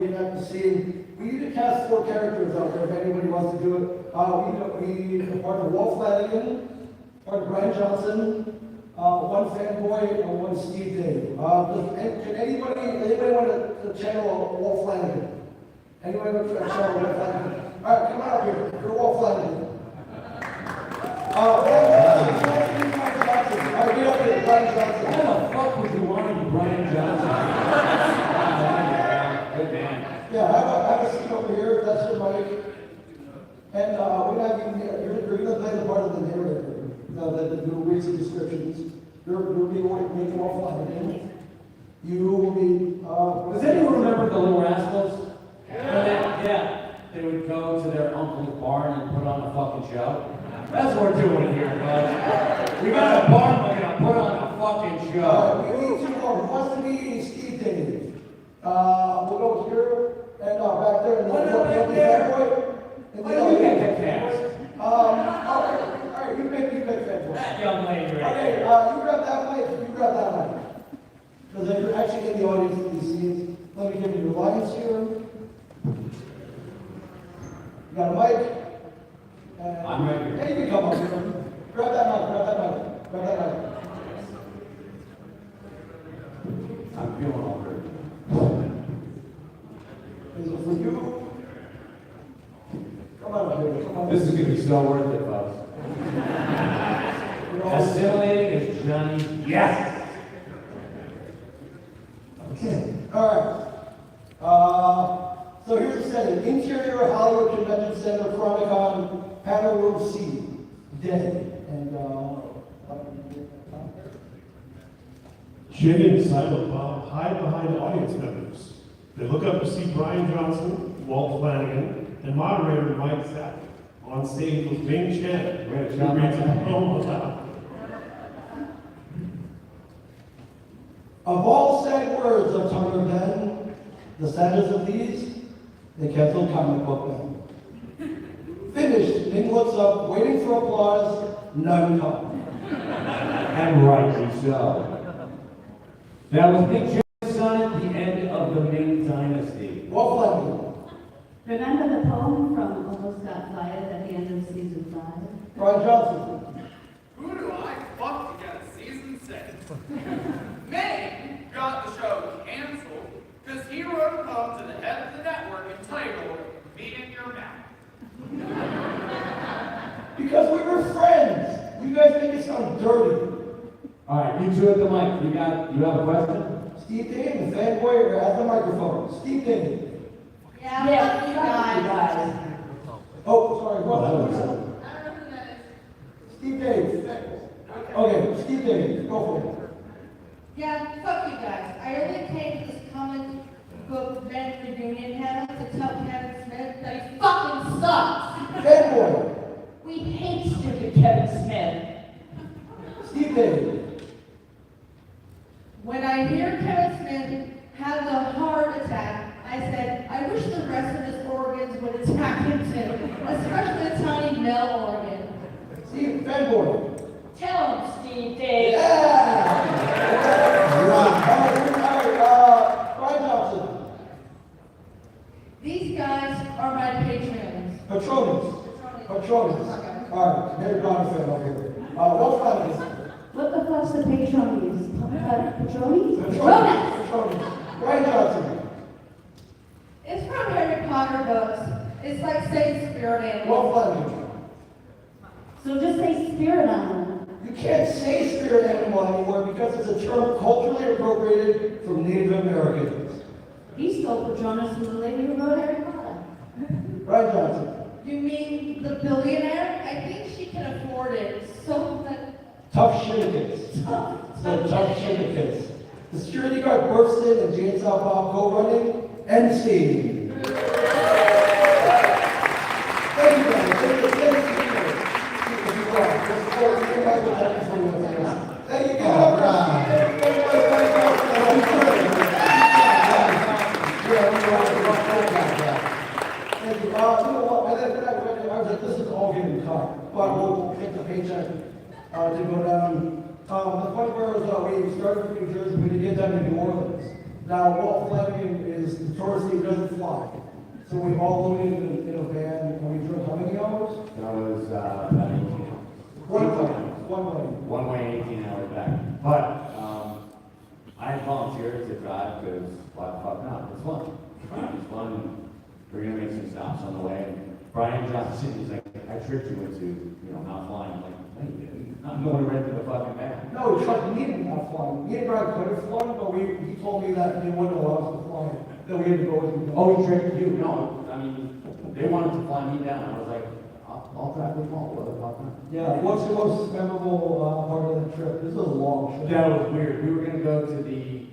At the scene. We need to cast 4 characters out there if anybody wants to do it. We part of Walt Flanagan, part of Brian Johnson, one fanboy, and one Steve Dave. Can anybody want to channel Walt Flanagan? Anybody want to channel Walt Flanagan? All right, come on up here. You're Walt Flanagan. All right, get up here, Brian Johnson. How the fuck would you want to be Brian Johnson? Good man. Yeah, have a seat over here. That's your mic. And we're not even, you're going to play the part of the narrator. That will read some descriptions. You're being making more fun. You will be. Does anyone remember the Little Rascals? They would go to their uncle's barn and put on a fucking show. That's what we're doing here, guys. We got a barn, we're gonna put on a fucking show. We need 2 more. Who wants to be Steve Dave? We'll go here and back there. And You get the cast. All right, you pick fanboy. That young lady right Okay, there. you grab that mic. You grab that mic. Because you're actually in the audience for these scenes. Let me give you your lines here. You got a mic? I'm right here. Yeah, you can come up here. Grab that mic. Grab that mic. I'm feeling all good. Is it for you? Come on up here. Come on. This is gonna be so worth it, folks. Assimilating is Johnny. Yes! Okay. All right. So here's the setting. Interior Hollywood Convention Center, Chronicon, Panel Room C. Day. And Jenny and Silent Bob hide behind audience members. They look up to see Brian Johnson, Walt Flanagan, and moderator Mike Sack on stage with Bing Chen, who reads a poem aloud. of all sad words of Turner Ben, the saddest of these, they canceled comic book Ben. Finished, Ning looks up, waiting for applause, none come. And rightly so. That was Nick Jones' son at the end of the Ming Dynasty. Walt Flanagan, Remember the poem from Almost Got Fired at the end of season 5? Brian Johnson, Who do I fuck to get a season 6? Ming got the show canceled because he wrote a poem to the head of the network entitled Meat in Your Mouth. because we were friends. You guys make it sound dirty. All right, you two at the mic. You have a question? Steve Dave, the fanboy, or at the microphone. Steve Dave. Yeah, you guys. Oh, sorry, what? I don't know who that is. Steve Dave. Okay, Steve Dave, go for it. Yeah, fuck you guys. I only came to this comic book event reunion panel to tell Kevin Smith that he fucking sucks. Fanboy, We hate stupid Kevin Smith. Steve Dave. When I hear Kevin Smith has a heart attack, I said, I wish the rest of his organs would attack him too, especially the tiny male organ. Steve, fanboy. Tell him, Steve Dave. Brian Johnson. These guys are my patrons. Patronus. Patronus. All right, Mary Donovan over here. Walt Flanagan. What the fuck's the Patronies? Patronies? Patronus. Brian Johnson. It's from Harry Potter books. It's like saying spirit animal. Walt Flanagan. So just say spirit animal. You can't say spirit animal anymore because it's a term culturally appropriated from Native Americans. He stole Patronus from the lady who wrote Harry Potter. Brian Johnson. You mean the billionaire? I think she can afford it. So that Tough shinnikins. So tough shinnikins. The security guard bursts in and Jane saw Bob go running. End scene. Thank you guys. Thank you. Thank you. All Thank you. You know what? I was like, this is all getting cut. But we'll take the paycheck to go down. The point where we started from New Jersey, we didn't get down to New Orleans. Now, Walt Flanagan is notoriously doesn't fly. So we all loaded in a van, and we drove how many hours? That was, about 18 hours. One way. One way, 18 hours back. But, I volunteered to drive because why the fuck not? It's fun. It's fun. And we're gonna make some stops on the way. And Brian Johnson, he's like, I tricked you into, not flying. I'm like, no, you didn't. I'm going to rent the fucking van. No, he tried me and not flying. Me and Brad could have flown, but he told me that they wouldn't allow us to fly. That we had to go with him. Oh, he tricked you? No, I mean, they wanted to fly me down. I was like, I'll drive with Paul. What the fuck not? Yeah, what's the most memorable part of the trip? This is a long trip. That was weird. We were gonna go to the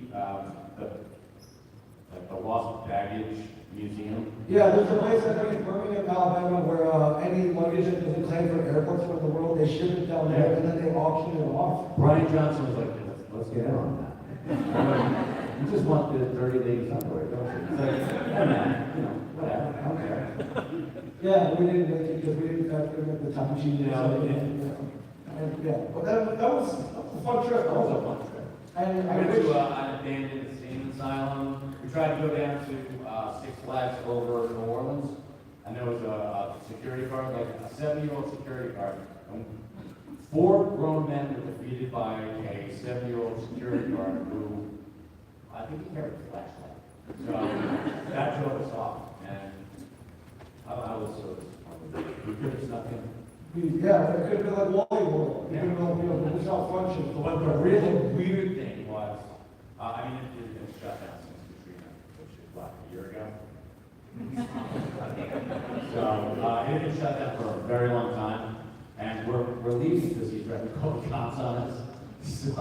lost baggage museum. Yeah, there's a place I think in Birmingham, Alabama, where any luggage that doesn't claim for airports around the world, they ship it down there and then they auction it off. Brian Johnson was like, let's get in on that. I'm like, you just want the dirty ladies underwear, don't you? He's like, yeah, man, whatever, I don't care. Yeah, we didn't make it because we didn't factor in the time machine. Yeah, we didn't. Yeah, but that was a fun trip. That was a fun trip. And We I went wish, to an abandoned insane asylum. We tried to go down to Six Flags over New Orleans, and there was a security guard, like a 70-year-old security guard. And 4 grown men were defeated by a 70-year-old security guard who, I think he carried a flashlight. So that drove us off, and I was so disappointed. We could have snuck in. yeah, it could have been like Wally World. Yeah. You know, the South Function. But the really weird thing was, I mean, it had been shut down since Katrina, which is what, a year ago? So, it had been shut down for a very long time, and we're leaving because he's ready to call the cops on us. So,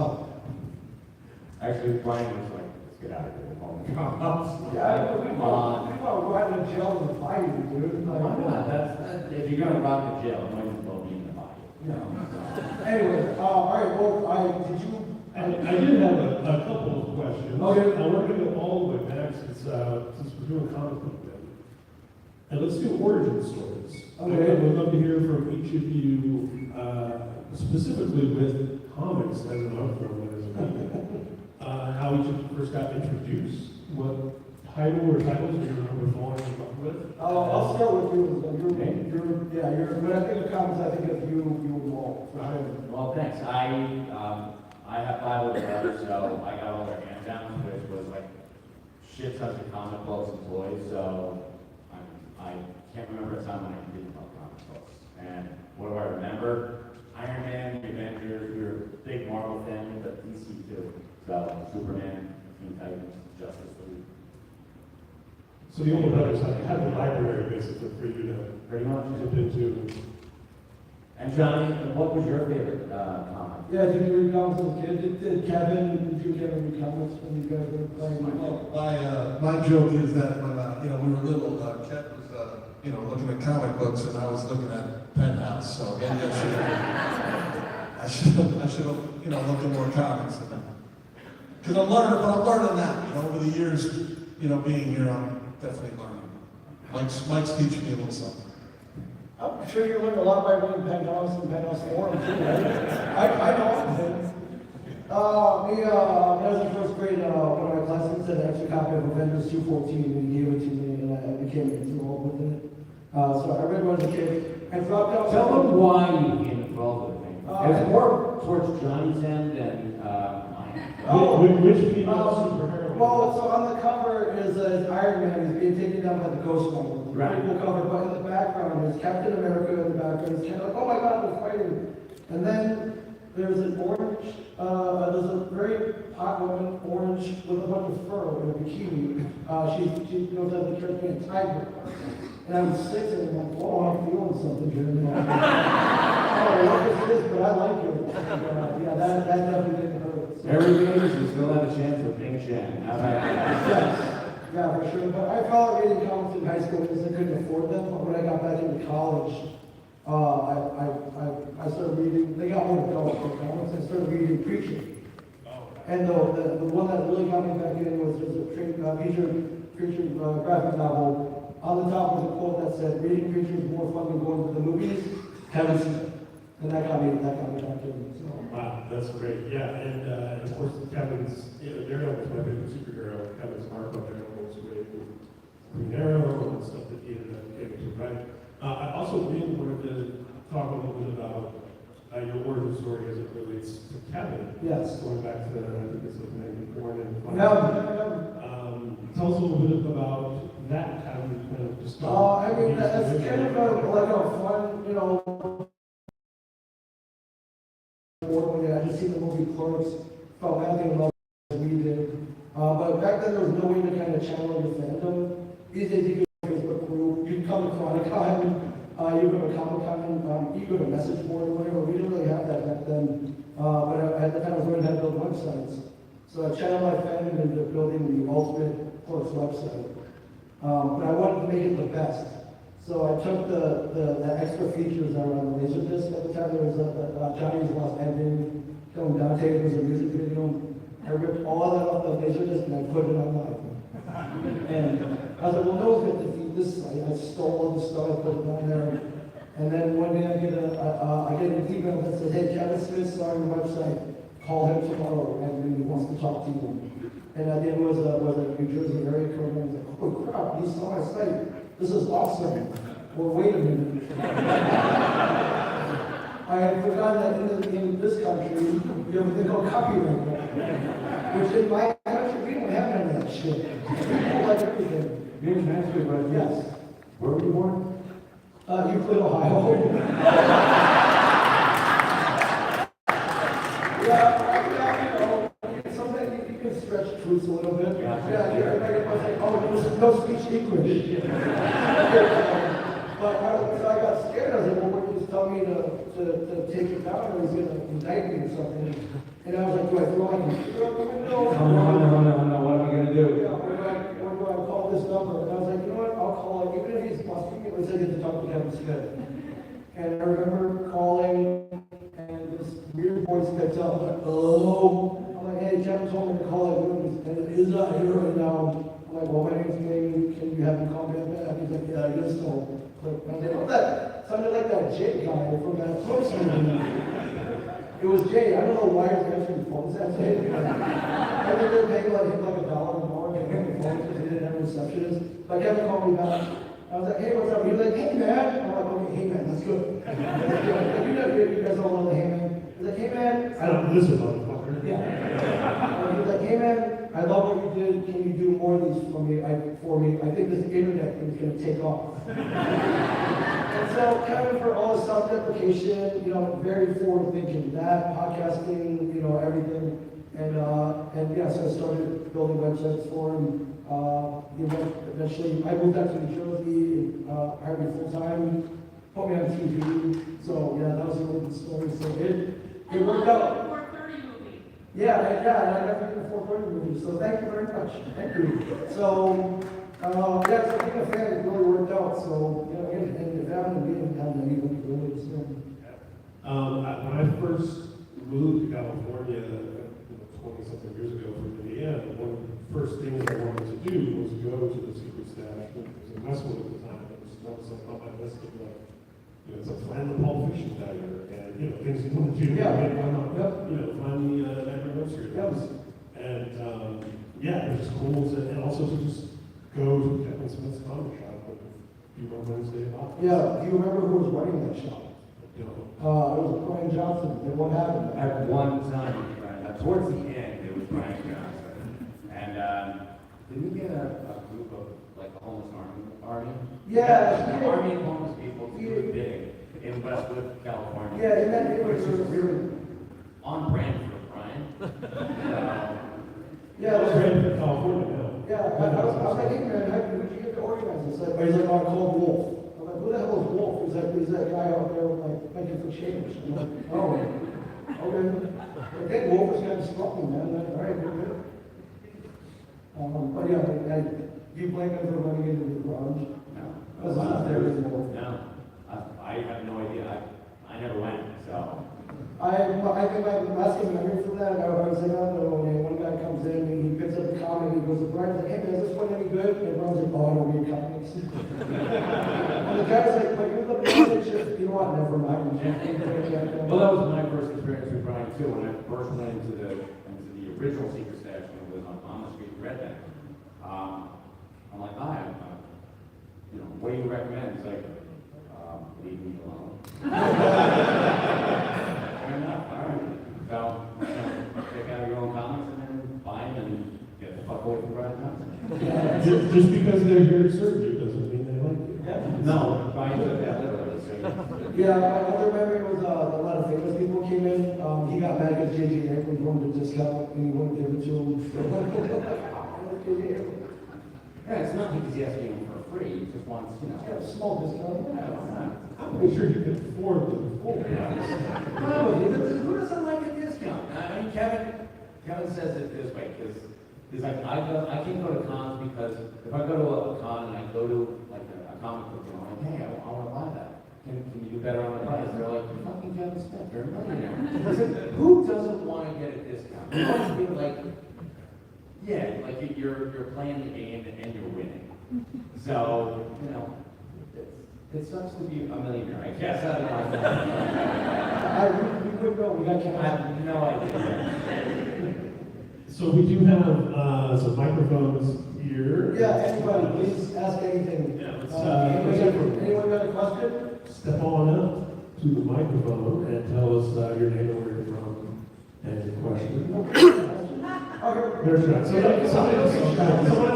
actually, Brian was like, let's get out of here, we're calling the cops. Yeah, Come on. we want to ride in jail in the fighting, dude. Why not? If you're gonna rob the jail, it might as well be in the body. Anyway, all right, well, did you? I did have a couple of questions. Okay. I want to go all the way back since we're doing comic book day. And let's do origin stories. Okay. I would love to hear from each of you, specifically with comics as an art form and as a medium, how each of you first got introduced, what title or titles you remember falling in love with. I'll start with you. When I think of comics, I think of you and Walt, for sure. Well, thanks. I have 5 older brothers, so I got all their hand-downs, which was like shit tons of comic books and toys, so I can't remember a time when I didn't love comic books. And what do I remember? Iron Man, the Avengers, we were a big Marvel family, but DC too. So Superman, Teen Titans, Justice League. So the older brothers had the library basically for you to Pretty much. dip into. And Johnny, what was your favorite comic? Yeah, did you read comics as a kid? Did Kevin read comics when you guys were playing? My joke is that when we were little, Kev was looking at comic books and I was looking at Penthouse. So maybe I should have looked at more comics. Because I'm learning that. Over the years, being here, I'm definitely learning. Mike's teaching me a little something. I'm sure you learned a lot by reading Penthouse and Penthouse Forum too, right? I know I did. When I was in first grade, one of my classmates had an extra copy of Avengers 214 and he gave it to me and I became enthralled with it. So I read when I was a kid. And throughout that Tell them why you became involved with me. It was more towards Johnny's end than mine. Which female superhero? Well, so on the cover is Iron Man. He's being taken down by the Ghost Rider. Right. Pretty cool cover, but in the background is Captain America in the background. It's kind of like, oh my God, they're fighting. And then there's an orange, there's a very hot woman, orange, with a bunch of fur in a bikini. She goes out the church being a tiger. And I'm 6 and I'm like, whoa, I'm feeling something here now. Oh, what is this? But I like it. Yeah, that definitely didn't hurt. So- Every game you still have a chance of being Shannon. How about that? Yes, yeah, for sure. But I followed reading comics in high school because I couldn't afford them. But when I got back into college, I started reading. They got more adult comics. I started reading Preacher. And the one that really got me back in was a Preacher graphic novel. On the top was a quote that said, "Reading Preacher is more fun than going to the movies." Kevin Smith. And that got me back in, so. Wow, that's great, yeah, and of course, Kevin's, Daredevil was my favorite superhero, Kevin's arc on Daredevil was great, with Green Arrow and stuff that he ended up getting to write. I also really wanted to talk a little bit about your origin story as it relates to Kevin. Yes. Going back to, I think it's like maybe born in. Yeah. Tell us a little bit about that, how you kind of just. I mean, that's kind of like a fun, you know, I just seen the movie Clerks, felt nothing about as we did. But back then there was no way to kind of channel your fandom. These days you can go to a Facebook group, you can come to Chronicon, you go to Comic-Con, you go to message board or whatever. We didn't really have that back then. But at the time I was learning how to build websites. So I channeled my fandom into building the ultimate Clerks website. But I wanted to make it the best. So I took the extra features that were on the Laserdisc at the time. There was Johnny's Lost Ending, Killing Dante, there was a music video. I ripped all that off the Laserdisc and I put it online. And I was like, well, no one's going to defeat this site. I stole all the stuff, I put it on there. And then one day I get an email that says, hey, Kevin Smith's on your website. Call him tomorrow and he wants to talk to you. And the end was a New Jersey area code. And I was like, oh crap, he's on my site. This is awesome. Well, wait a minute. I had forgotten that in this country, you have a thing called copyright law. Which in my country, we don't have none of that shit. People like everything. You're transferred, but Yes. where were you born? Euclid, Ohio. Yeah, sometimes you can stretch truths a little bit. I was like, oh, there's no speech English. But so I got scared. I was like, well, what did he tell me to take it down or he's going to indict me or something? And I was like, do I throw my computer out the window? No, what am I gonna do? Yeah, or do I call this number? And I was like, you know what, I'll call it, even if he's busting me, let's say I get to talk to Kevin Smith. And I remember calling, and this weird voice picked up, like, hello? I'm like, hey, Kevin told me to call it, and it is not here right now. I'm like, well, my name's Jamie, can you have me call me back? He's like, yeah, I guess so. And I was like, oh, that sounded like that Jay guy from that Clerks movie. It was Jay. I don't know why he's answering phones that day. I think they're paying like him like $1 an hour to answer phones because he didn't have a receptionist. But Kevin called me back. I was like, hey, what's up? He was like, hey, man. I'm like, okay, hey, man, that's good. You guys all know the hey, man. He's like, hey, man. I don't listen, motherfucker. Yeah. He was like, hey, man, I love what you did. Can you do more of these for me? I think this internet thing is going to take off. And so, Kevin, for all his self-deprecation, you know, very forward-thinking, that, podcasting, you know, everything. And yeah, so I started building websites for him. Eventually, I moved out to New Jersey, hired me full-time, put me on TV. So, yeah, that was a really good story. So it worked out. 4:30 movie. Yeah, and I never did a 4:30 movie, so thank you very much. Thank you. So, yeah, so being a fan, it really worked out. So, you know, and if having me and having me, would be really soon. When I first moved to California, 20-something years ago from Indiana, one of the first things I wanted to do was go to the Secret Stash. It was in Westwood at the time. It was like on my list of like, you know, it's like find the Pulp Fiction diner and, you know, things you want to do. Yeah. Why not? Yep. You know, find the Nightmare on Elm Street. Yep. And yeah, it was just cool to, and also to just go to Kevin Smith's comic shop like a few more Wednesday about. Yeah, do you remember who was running that shop? You know, It was Brian Johnson. And what happened? At one time, towards the end, it was Brian Johnson. And did we get a group of like a homeless army? Yeah. An army of homeless people to do a big in Westwood, California. Yeah, in that neighborhood, Which is there was- really on brand for Brian. Yeah, I was it was- ready for California now. yeah. I was like, hey man, how did you get to organize this? Like, he's like, oh, I called Wolf. I'm like, who the hell is Wolf? He's that guy out there like making for change. I'm like, oh, okay. Okay, Wolf is kind of sloppy, man. Like, all right, good. But yeah, do you blame him for running into the garage? No. Because it's not there anymore. No. I have no idea. I never went, so. I think my lasting memory from that, I was like, oh no, and one guy comes in and he picks up a comic, he goes to Brian, he's like, hey man, is this one any good? And Brian's like, oh, I don't read comics. And the guy's like, but you're the man that just, you know what, never mind. Well, that was my first experience with Brian too, when I first went into the original Secret Stash when it was on the street in Red Bank. I'm like, hi, you know, what do you recommend? He's like, leave me alone. Fair enough, all right. So, check out your own comics and then buy them and get the fuck away from Brian Johnson. Just because they're here to serve you doesn't mean they like you. No, Brian took that literally. So, Yeah, my other memory was a lot of famous people came in. He got mad at J.J. Abrams, wanted a discount, and he wouldn't give it to him. yeah, it's not because he's asking him for free, he just wants, you know. Yeah, small discount. I'm pretty sure you could afford the full. No, who doesn't like a discount? I mean, Kevin says it this way, because he's like, I can't go to cons because if I go to a con and I go to like a comic book, you know, I'm like, hey, I want to buy that. Can you do better on the price? They're like, you're fucking Kevin Smith, you're a millionaire. Who doesn't want to get a discount? You want to be like, yeah, like you're playing the game and you're winning. So, you know, it sucks to be a millionaire. I guess I don't know. We would go, we got I Kevin. have no idea. So we do have some microphones here. Yeah, anybody, please ask anything. Yeah, let's, Anyone got a question? Step on up to the microphone and tell us your name and where you're from and your question. Okay. There's that. Someone has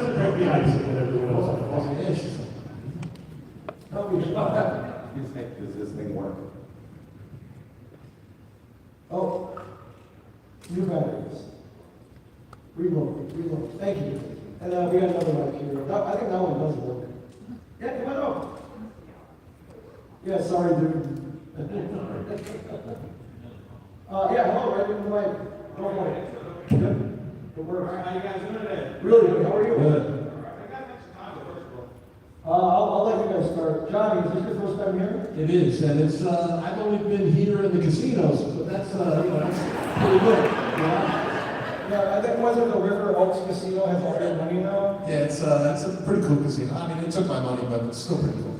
to break the ice and then everyone else. Does this thing work? Oh, new batteries. Reload. Thank you. And we got another mic here. I think that one does work. Yeah, come on up. Yeah, sorry, dude. Yeah, hello, right in the mic. Go for it. Good. Good work. How you guys doing today? Really good. How are you? Good. I got next Chicago, first of all. I'll let you guys start. Johnny, is this your first time here? It is, and it's, I've only been here in the casinos, but that's, that's pretty good, you know? Yeah, I think whether the River Oaks Casino has all your money now. Yeah, it's a pretty cool casino. I mean, it took my money, but it's still pretty cool.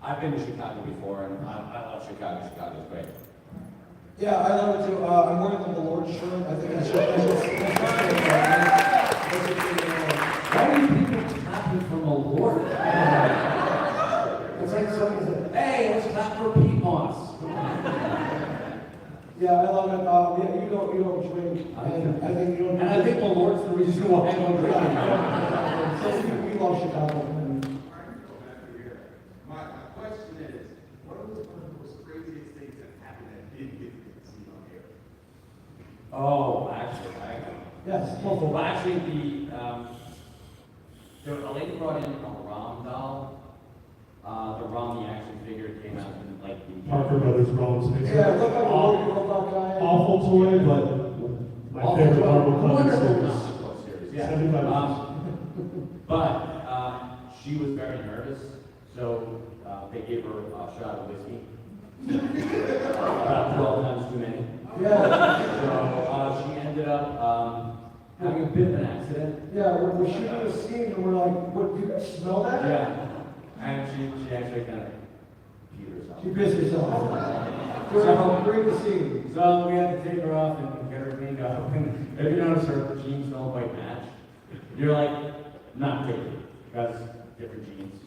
I've been to Chicago before, and I love Chicago. Chicago's great. Yeah, I love it too. I'm wearing the Lord's shirt. I think I should. Why do people clapping from a Lord? It's like something that. Hey, let's clap for Pete Moss. Yeah, I love it. Yeah, you don't drink, and I think you don't. And I think the Lord's the reason why I don't drink. So we love Chicago. And My question is, what was one of the most craziest things that happened that didn't get to the casino here? Oh, actually, yes, well, actually, a lady brought in a Rom doll. The Rom, the action figure, came out in like the Parker Brothers Rolls. yeah, look like a little robot guy. Awful toy, but my favorite Marvel comic wonderful series. comic book series. Yeah. 75 But she was very nervous, so they gave her a shot of whiskey. About 12 times too many. Yeah, So she ended up having a bit of an accident. yeah. We're shooting a scene, and we're like, "What? You smell that?" Yeah. And she actually kind of peed herself. She pissed herself. During the scene. So we had to take her off and get her cleaned up. And if you notice her jeans don't quite match, you're like, not really, because different jeans.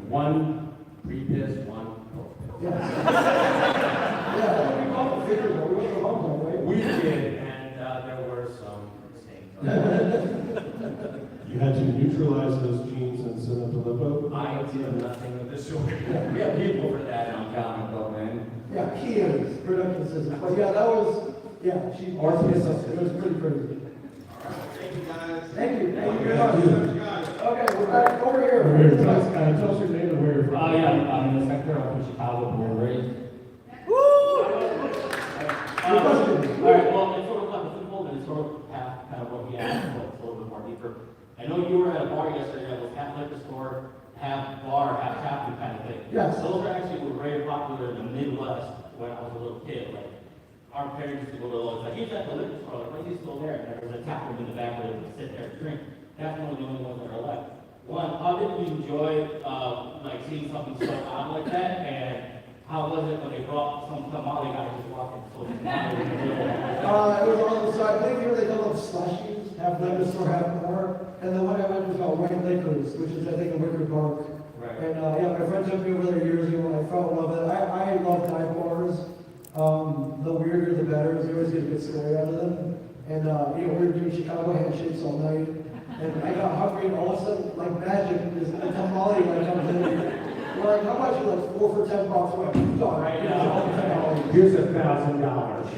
One pre-piss, one post-piss. Yeah. Yeah, we called the figure, though. We went to home, though, right? We did, and there were some stains on it. You had to neutralize those genes and send them to limbo. I did nothing of the sort. We have people for that on comic book, man. Yeah, he is, production assistant. But yeah, that was, yeah, she, Or piss us. it was pretty crazy. All right, thank you guys. Thank you very Thank much. you guys. Okay, we're back over here. Tell us your name and where you're from. Yeah, I'm in the sector. I'm from Chicago, born and raised. Your question. All right, well, it's sort of like a simple, and it's sort of half kind of what we asked, but it's a little bit more deeper. I know you were at a bar yesterday that was half liquor store, half bar, half tap room kind of thing. Yes. Those are actually were very popular in the Midwest when I was a little kid. Like, our parents used to go to those, like, he's at the liquor store, like, why is he still there? And there was a tap room in the back where they would sit there and drink. That's one of the only ones that are left. One, how did you enjoy, like, seeing something so odd like that, and how was it when they brought some Somali guy just walking so It was on the side, I think here they call them slushies, half dinosaur, half more. And the one I went was called White Lakers, which is, I think, a wicker bark. Right. And, yeah, my friend took me over there years ago, and I fell in love with it. I love dive bars. The weirder, the better. You always get a good story out of them. And, you know, we were doing Chicago handshakes all night. And I got hungry, and all of a sudden, like magic, this tamale like comes in. We're like, how much? You're like, 4 for $10. We're like, done. Right, Here's all the tamales. Here's $1,000.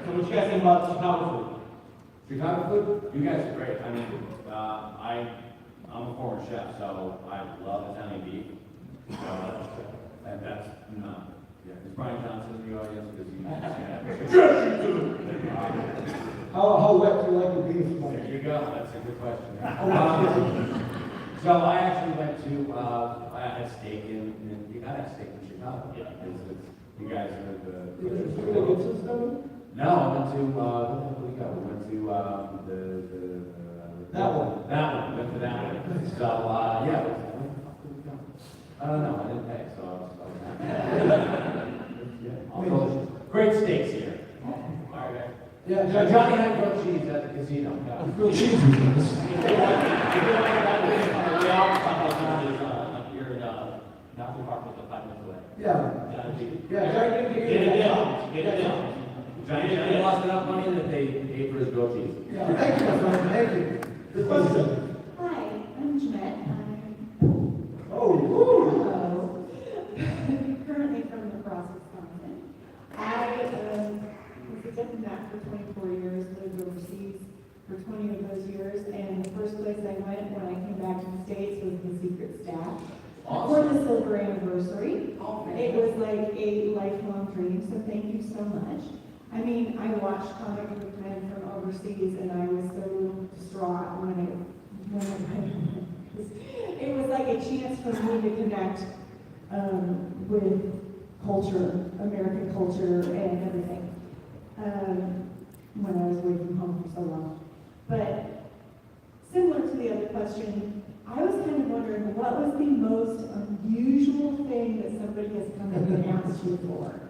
So what you guys think about Chicago food? Chicago food, you guys are great. I mean, I'm a former chef, so I love Italian beef. And that's, yeah, is Brian Johnson in the audience? Because How wet do you like the beef, Mike? there you go, that's a good question. So I actually went to, I had steak in you gotta have steak in Chicago. Yeah. You guys are the. You gonna get some stuff? No, I went to, where did we go? We went to, That one. That one, went to that one. So, yeah, where the fuck did we go? I don't know, I didn't pay, so I was happy. Great steaks here. All right. Yeah, So Johnny had grilled cheese at the casino. grilled cheese with this. We all talk about Johnny, you're not too far from the 5 minutes away. Yeah. Yeah, Johnny didn't Get it down, get it down. Johnny lost enough money that they paid for his grilled cheese. Yeah, thank you, my friend, thank you. Good question. Hi, I'm Jeanette. Oh, woo. Hello. Currently from La Crosse, Wisconsin. I was a diplomat for 24 years, lived overseas for 20 of those years, and the first place I went when I came back to the States was the Secret Staff. For the silver anniversary. It was like a lifelong dream, so thank you so much. I mean, I watched Comic Book Men from overseas, and I was so distraught when it was like a chance for me to connect with culture, American culture, and everything. When I was away from home for so long. But similar to the other question, I was kind of wondering, what was the most unusual thing that somebody has come in and asked you for?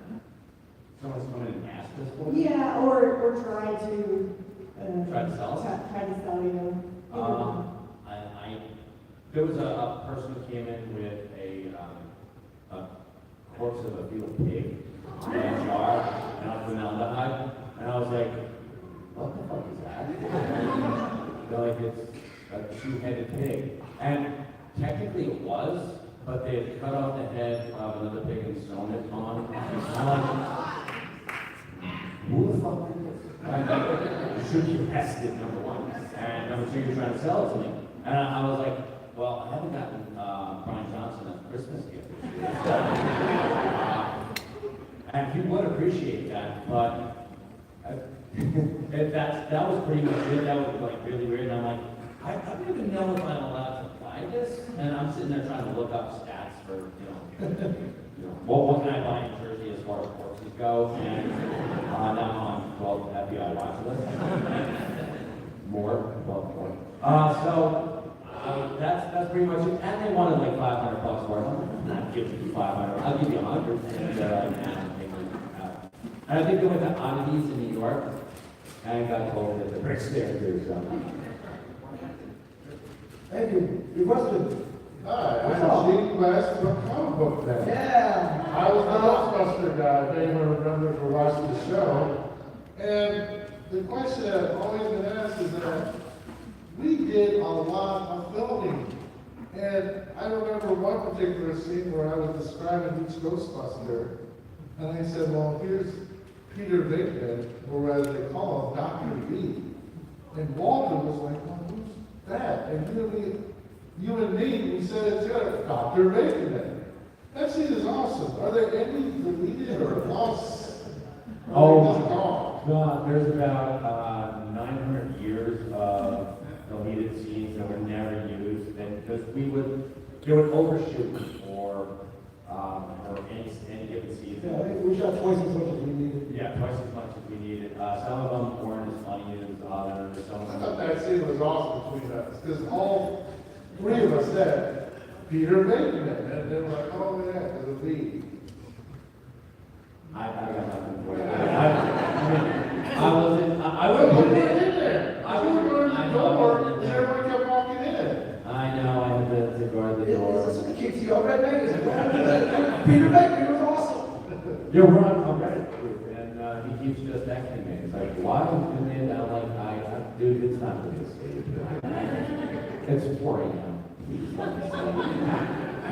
Someone's come in and asked us for it? Yeah, or try to... Try to sell us? Try to sell you. There was a person who came in with a corpse of a fetal pig in a jar, and I was formaldehyde, and I was like, what the fuck is that? They're like, it's a two-headed pig. And technically it was, but they had cut off the head of another pig and sewn it on. I'm like, who the fuck did this? Should you test it, number one? And number two, you're trying to sell it to me. And I was like, well, I haven't gotten Brian Johnson a Christmas gift this year. And he would appreciate that, but that was pretty much it. That was like really weird. And I'm like, I don't even know if I'm allowed to buy this. And I'm sitting there trying to look up stats for, what can I buy in Jersey as far as corpses go? And now I'm on 12 FBI watch list. More. That's pretty much it. And they wanted like $500 for it. I'm not giving you $500. I'll give you $100. And I think they went to Oddities in New York, and I got told that the bricks there too. So. Thank you. Your question? Hi, I'm Gene West from Comic Book Man. Yeah. I was the Ghostbuster guy, if anyone remembers or watched the show. And the question that I've always been asked is that we did a lot of filming. And I remember one particular scene where I was describing each Ghostbuster. And I said, well, here's Peter Venkman, or as they call him, Dr. V. And Walter was like, well, who's that? And you and me, we said it together, Dr. Venkman. That scene is awesome. Are there any deleted or lost? Oh, God, there's about 900 years of deleted scenes that were never used, because they would overshoot or any given season. Yeah, we shot twice as much as we needed. Yeah, twice as much as we needed. Some of them weren't as funny as others. Some of I them. thought that scene was awesome between us, because all three of us said, Peter Bateman, and they're like, oh yeah, the lead. I got nothing for you. I wasn't, I Well, wasn't you in were it. in there. I You were wasn't- going to I the know I door, wasn't and in there. everyone kept walking in. I know, I had to guard the door. This is the KTO Red Magazine. Peter Beck, was awesome. You're right, I'm ready. And he keeps just texting me. It's like, why are you doing it? I'm like, dude, it's not for this stage. It's 4 a.m. Please let me sleep.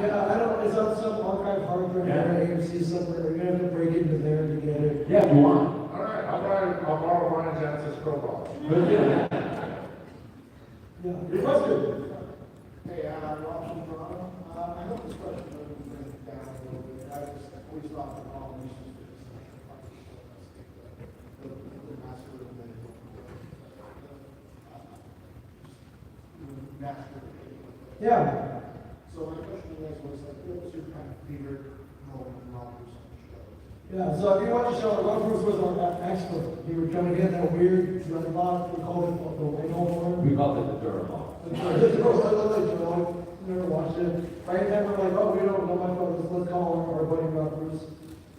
Yeah, I don't, it's on some archive hard drive at AMC somewhere, you're gonna have to break into there to get it. Yeah, if you want. All right, I'll borrow Brian Johnson's crowbar. But yeah. Yeah, your question. Hey, Rob from Toronto. I hope this question doesn't bring it down a little bit. I just always thought that all nations did the master of the master. Yeah. So my question to you guys was like, what was your kind of favorite moment in Rob Bruce on the show? Yeah, so if you watch the show, Rob Bruce was our expert. He would come in that weird dreadlock, we called it the wiggle horn. We called it the Durham. The girls, I look like Joe, never watched it. Right then we're like, oh, we don't know much about this, let's call our buddy Rob Bruce.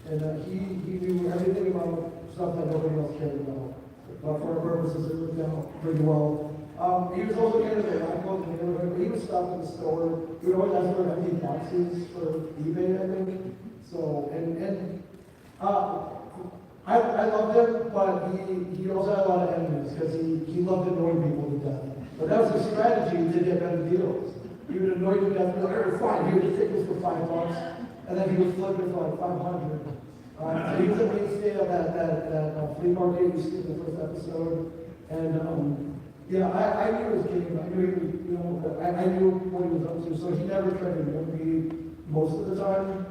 And he knew everything about stuff that nobody else cared about. But for our purposes, it worked out pretty well. He was also kind of a radical in the neighborhood, but he would stop in the store. He would always ask for empty boxes for eBay, I think. So, I loved him, but he also had a lot of enemies because he loved annoying people to death. But that was his strategy to get better deals. He would annoy you to death, like, "Oh, fine, he would take this for $5, and then he would flip it for like 500. So he was a mainstay of that flea market you see in the first episode. And yeah, I knew his game. I knew he was, you know, I knew what he was up to. So he never tried to know me most of the time.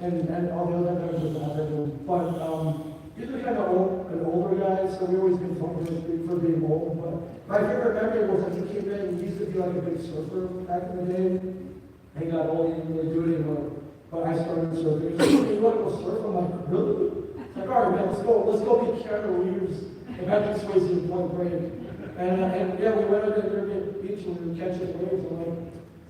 And all the other times was not him. But he's a kind of an older guy, so we always been fun for being old. But my favorite memory was that he came in. He used to be like a big surfer back in the day. And he got old. He didn't really do it anymore. But I started surfing. He's like, "You want to go surf?" I'm like, "Really?" It's like, "All right, man, let's go get Keanu Reeves and Patrick Swayze in Point Break." And yeah, we went over to the beach and we were catching waves. And like,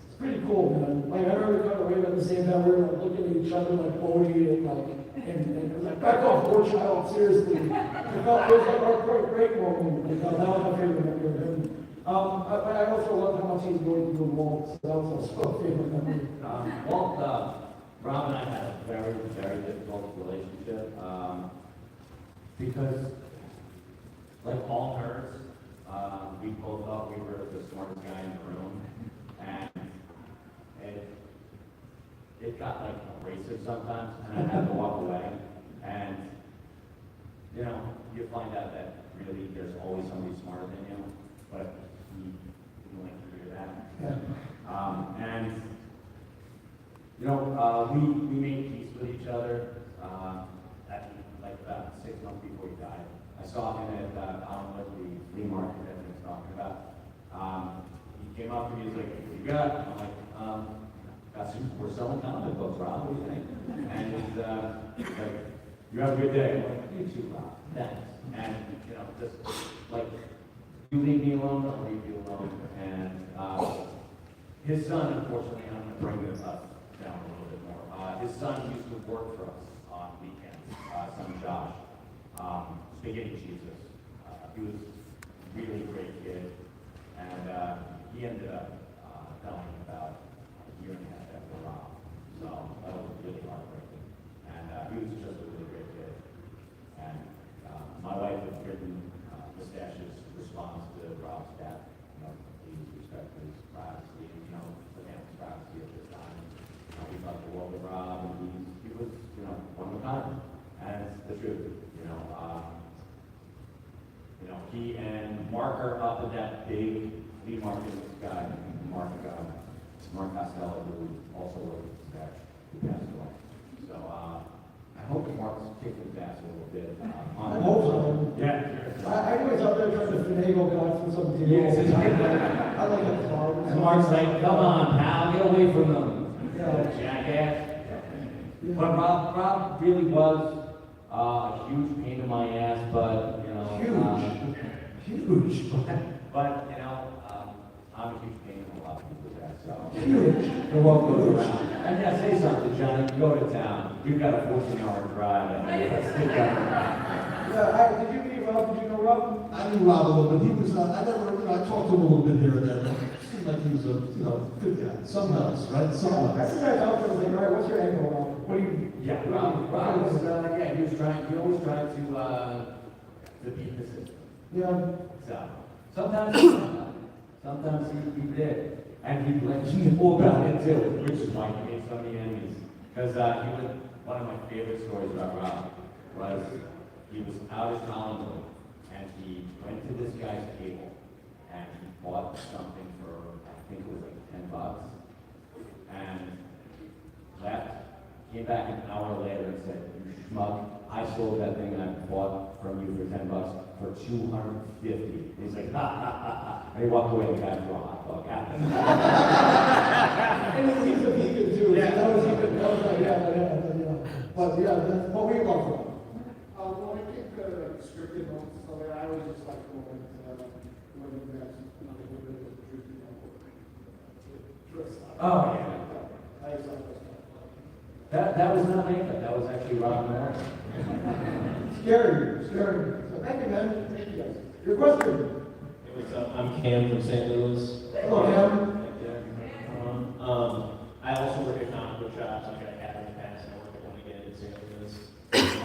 it's pretty cool, man. Like, I remember we caught a wave at the same time. We were like looking at each other like Bodie and like, and it was like, back off, poor child, seriously. It was like our Point Break moment. And, that was my favorite memory of him. But I also love how much he's going to do Walt. So that was also a favorite memory. Walt, Rob and I had a very, very difficult relationship because, like all nerds, we both thought we were the smartest guy in the room, and it got like abrasive sometimes, and I had to walk away. And you know, you find out that really there's always somebody smarter than you, but he didn't like to hear that. Yeah. And you know, we made peace with each other at like about 6 months before he died. I saw him at the flea market that he was talking about. He came up to me, he was like, "What you got?" I'm like, we're selling comic books, Rob, what do you think? And he's like, "You have a good day." I'm like, "You too, Rob, thanks." And, you know, just like, you leave me alone, I'll leave you alone. And his son, unfortunately, I'm going to bring this up down a little bit more. His son used to work for us on weekends, son Josh, Spaghetti Jesus. He was a really great kid, and he ended up dying about a year and a half after Rob. So that was really heartbreaking. And he was just a really great kid. And my wife had written Mustache's response to Rob's death. You know, please respect his privacy, you know, the family's privacy at this time. We thought the world of Rob, and he was, you know, one of a kind. And it's the truth, you know. He and Mark are up at that big flea market guy, Mark Costello, who also worked with Mustache, who passed away. So I hope Mark's kicking his ass a little bit. I hope so. Yeah. I know he's out there trying to finagle guys for some deals. Yes, I like that car. And Mark's like, "Come on, pal, get away from them, Yeah. jackass." Yeah. But Rob really was a huge pain in my ass, but, you know. Huge. But, you know, I'm a huge pain in a lot of people's ass. So Huge. The world goes around. And yeah, say something, Johnny. You go to town. You've got a 14-hour drive. And stick out. Yeah, did you meet Rob? Did you know Rob? I knew Rob a little bit. He was, I never, I talked to him a little bit here and there. It seemed like he was a, good guy. Something else, right? Something I else. think I talked to him, I was like, all right, what's your angle, Rob? What do you? Yeah, Rob was, yeah, he always tried to beat the system. Yeah. So, sometimes he did. And he let you know about it too, which is why he made so many enemies. Because one of my favorite stories about Rob was he was out at Hollywood and he went to this guy's table and he bought something for, I think it was like $10. And left, came back an hour later and said, "You schmuck, I sold that thing I bought from you for $10 for $250. He's like, ha ha ha ha. And he walked away and the guy threw a hot dog at him. And he's a vegan too. Yeah. That was even, yeah. But yeah, that's what we love from. Well, I think scripted notes, so that I always just like going when you guys, not a little bit of the truth, Oh, yeah. I just like those. That was not makeup, that was actually Rob Morris. Scary. So thank you, man. Thank you guys. Your question? Hey, what's up? I'm Cam from St. Louis. Hello, Cam. I also work at comic book shops. Like I have in the past, and I work at one again in St. Louis.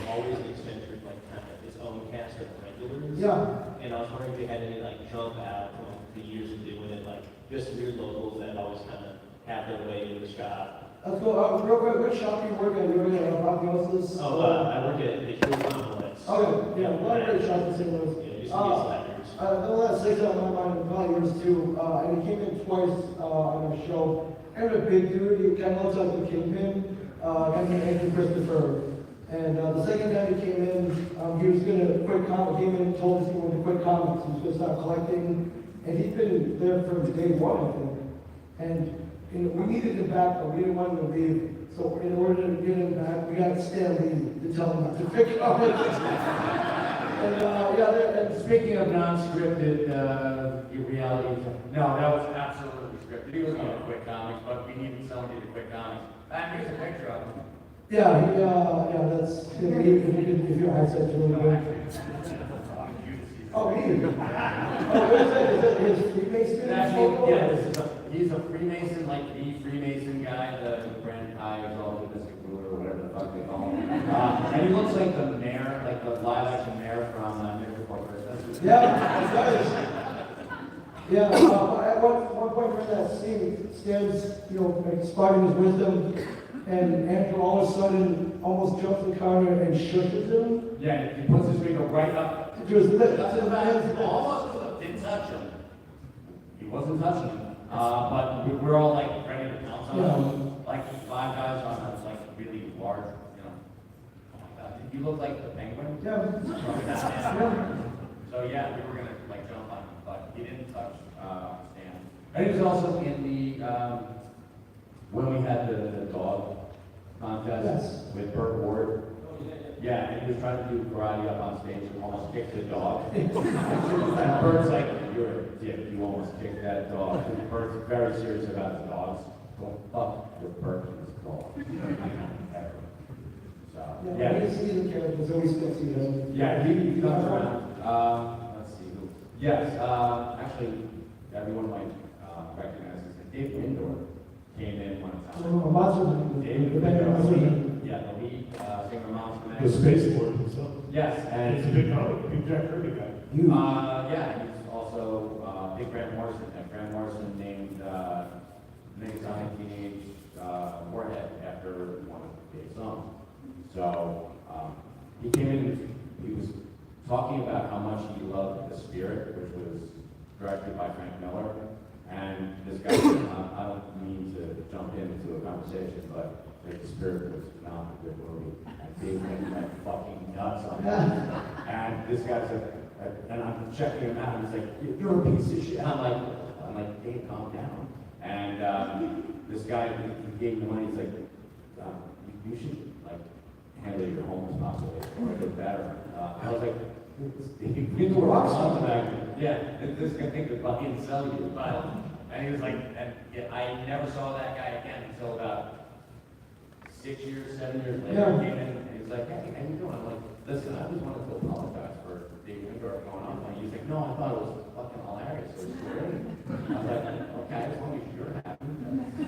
Always the Accenture, like kind of its own cast of regulars. Yeah. And I was wondering if they had any like jump out from the years of doing it, like just weird locals that always kind of have their way into the shop. Let's go. Real quick, which shop do you work at? You're at Apotheosis? Oh, I work at the Hill Complex. Okay, yeah, a lot of great shops in St. Louis. Yeah, used to be Slackers. The last 6 on my mind, probably yours too, and he came in twice on our show. Kind of a big dude, he kind of looks like the Kingpin, kind of Andrew Christopher. And the second time he came in, he was going to quit comics, came in and told us he wanted to quit comics, he was going to start collecting. And he's been there from day one, I think. And we needed him back, but we didn't want him to leave. So in order to get him back, we got Stan Lee to tell him not to quit comics. And speaking of non-scripted reality, no, that was absolutely scripted. He was going to quit comics, but we needed somebody to quit comics. And here's a picture of him. That's, if your eyesight's really good. Oh, he is. What is that? Is that his Freemason? Actually, yeah, he's a Freemason, like the Freemason guy, the Grand High Exalted Mystic Ruler, or whatever the fuck they call him. And he looks like the mayor, like the live-action mayor from Nightmare Before Christmas. Yeah, he does. Yeah, at one point during that scene, Stan's, expiring his wisdom, and Andrew all of a sudden almost jumps in the car and shushes him. Yeah, he puts his finger right up. To his lips. Almost didn't touch him. He wasn't touching him. But we're all like ready to pounce on him. Like 5 guys on us, like really large, Oh my God, you look like the Penguin. Yeah. So yeah, we were gonna like jump on him, but he didn't touch Stan. And he was also in the when we had the dog contest with Burt Ward. Yeah, and he was trying to do karate up on stage and almost kicked the dog. And Bert's like, "You're a dick, you almost kicked that dog." And Bert's very serious about the dogs. Don't fuck with Bert and his dog. So, yeah. He's a character, so he's supposed to Yeah, he comes around. Let's see who. Yes, actually, everyone might recognize this. Dave Windor came in one time. Dave Windor, yeah, the lead singer of Monster The Spaceport himself. Yes, and He's a big comic, big Jack Kirby guy. yeah, he's also big Grant Morrison. And Grant Morrison named Sonic Teenage Warhead after one of Dave's songs. So he came in, he was talking about how much he loved The Spirit, which was directed by Frank Miller. And this guy, I don't mean to jump into a conversation, but The Spirit was not a good movie. And Dave went fucking nuts on that. And this guy's like, and I'm checking him out, and he's like, "You're a piece of shit." I'm like, "Dave, calm down." And this guy, he gave me money, he's like, "You should like handle your homeless population or a bit better." I was like, "People were on to that." Yeah, this guy could buy and sell you the file. And he was like, and yeah, I never saw that guy again until about 6 years, 7 years later. Yeah. He came in and he was like, hey, how you doing? I'm like, listen, I just wanted to apologize for the indoor going on. And he's like, no, I thought it was fucking hilarious. It was great. I was like, okay, as long as you're happy.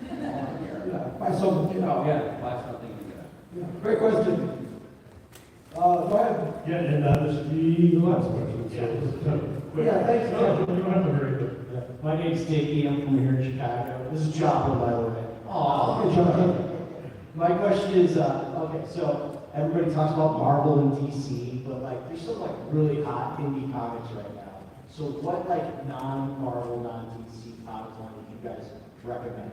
That's all I'm here. Yeah, my son, you know. Yeah, that's something you can. Yeah, great question. Go ahead. Yeah, and this is the last question, so this is kind of quick. Yeah, thanks. No, you don't have to hurry, but, yeah. My name's Dickie, I'm from here in Chicago. This is Joplin, by the way. Hey, Jonathan. My question is, okay, so everybody talks about Marvel and DC, but like, there's some like really hot indie comics right now. So what like non-Marvel, non-DC comics line do you guys recommend?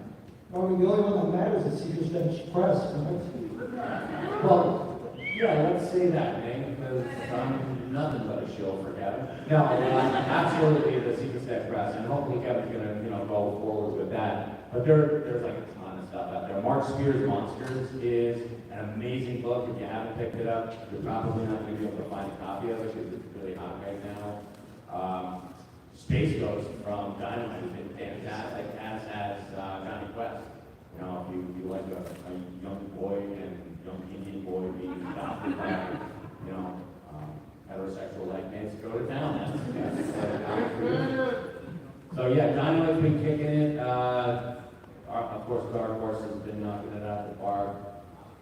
I mean, the only one that matters is Secret Stench Press, right? Well, yeah, let's say that, man, because I'm nothing but a shill for Kevin. No, absolutely the Secret Stash Press, and hopefully Kevin's gonna, go forward with that. But there's like a ton of stuff out there. Mark Spears' Monsters is an amazing book. If you haven't picked it up, you're probably not gonna be able to find a copy of it because it's really hot right now. Space Ghost from Dynamite has been fantastic, as has Johnny Quest. If you like a young boy and young Indian boy being adopted by, heterosexual like mates, go to town. So yeah, Dynamite's been kicking it. Of course, Dark Horse has been knocking it out of the park.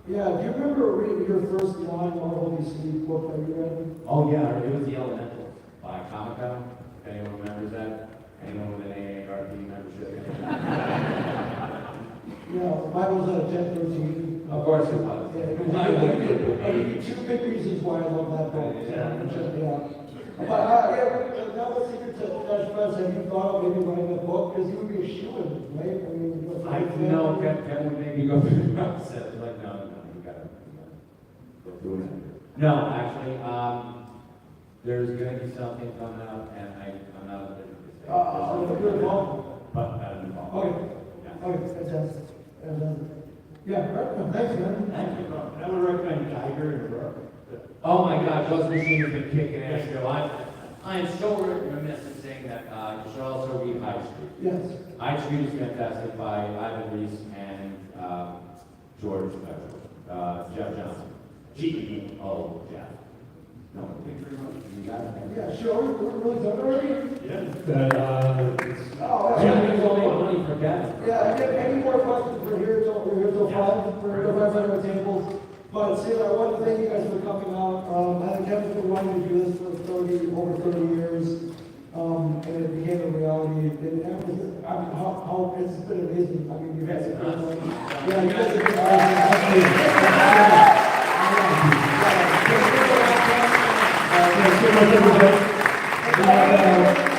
Yeah, do you remember reading your first non-Marvel DC book that you read? Oh yeah, it was The Elementals by Comico. If anyone remembers that? Anyone with an AARP membership? Yeah, mine was at 10/13. Of course it was. Yeah, I'll give you two big reasons why I love that book. But now what's Secret Stash Press? Have you thought of maybe writing a book? Because you would be a shoo-in, right? I mean, No, Kevin would make me go through the process. Like, no, you gotta go through it. No, actually, there's gonna be something coming up, and I'm not at liberty to say. You're involved? But I'm involved. Okay. Yeah. Okay, fantastic. Yeah, right, thanks, man. Thank you. I would recommend Geiger and Brooke. Oh my God, those machines have been kicking ass. So I am so remiss in saying that you should also read High Street. Yes. High Street is fantastic by Ivan Reese and Jeff Johnson. G-E-O, Jeff. No, you got it. Yeah, sure, we're really done already? Yeah. Oh, Jim, you only money for Kevin. Yeah, any more questions? We're here till 5. We're right on the tables. But see, I want to thank you guys for coming out. I think Kevin's been wanting to do this for over 30 years. And it became a reality. It's been amazing. I mean, you guys have been yeah, you guys have been awesome. Thank you.